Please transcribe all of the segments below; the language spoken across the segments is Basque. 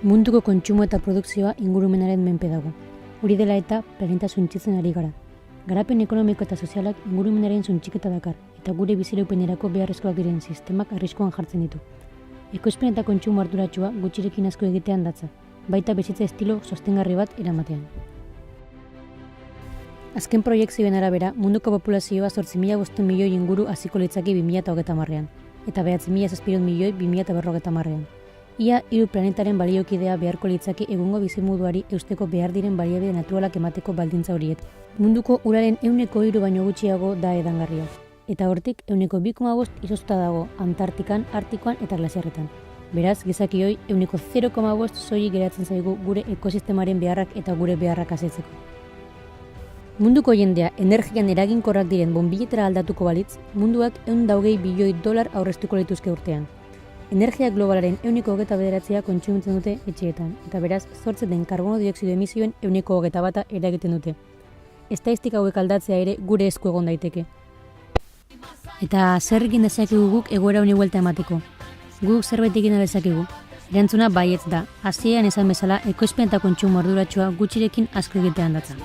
Munduko kontsumo eta produkzioa ingurumenaren menpe dago. Hori dela eta planeta suntsitzen ari gara. Garapen ekonomiko eta sozialak ingurumenaren suntsiketa dakar, eta gure biziraupenerako beharrezkoak diren sistemak arriskuan jartzen ditu. Ekoizpen eta kontsumo arduratsua gutxirekin asko egitean datza, baita bizitza estilo sostengarri bat eramatean. Azken proiekzioen arabera, munduko populazioa 8.500 milioi inguru hasiko litzake 2030ean, eta 9.700 milioi 2050ean. Ia 3 planetaren baliokidea beharko litzake egungo bizimoduari eusteko behar diren baliabide naturalak emateko baldintza horiek. Munduko uraren 3% baino gutxiago da edangarria, eta hortik 2,5% izoztuta dago Antartikan, Artikoan eta glasiarretan. Beraz, gizakioi 0,5% soilik geratzen zaigu gure ekosistemaren beharrak eta gure beharrak asetzeko. Munduko jendea energian eraginkorrak diren bonbiletara aldatuko balitz, munduak $120 bilioi aurreztuko lituzke urtean. Energia globalaren 29% kontsumitzen dute etxeetan, eta beraz, sortzen den karbono dioxido emisioen 21% eragiten dute. Estatistika hauek aldatzea ere gure esku egon daiteke. Eta zer egin dezakegu guk egoera honi buelta emateko? Guk zerbait egin dezakegu? Erantzuna baietz da, hasieran esan bezala ekoizpen eta kontsumo arduratsua gutxirekin asko egitean datza.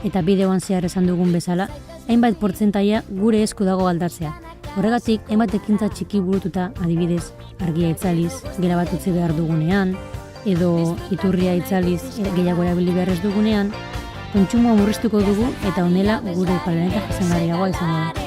Eta bideoan zehar esan dugun bezala, hainbat portzentaia gure esku dago aldatzea. Horregatik, hainbat ekintza txiki burututa, adibidez, argia itzaliz, gela bat utzi behar dugunean, edo iturria itzaliz gehiago erabili behar ez dugunean, kontsumoa murriztuko dugu eta honela gure planeta jasangarriagoa izango da.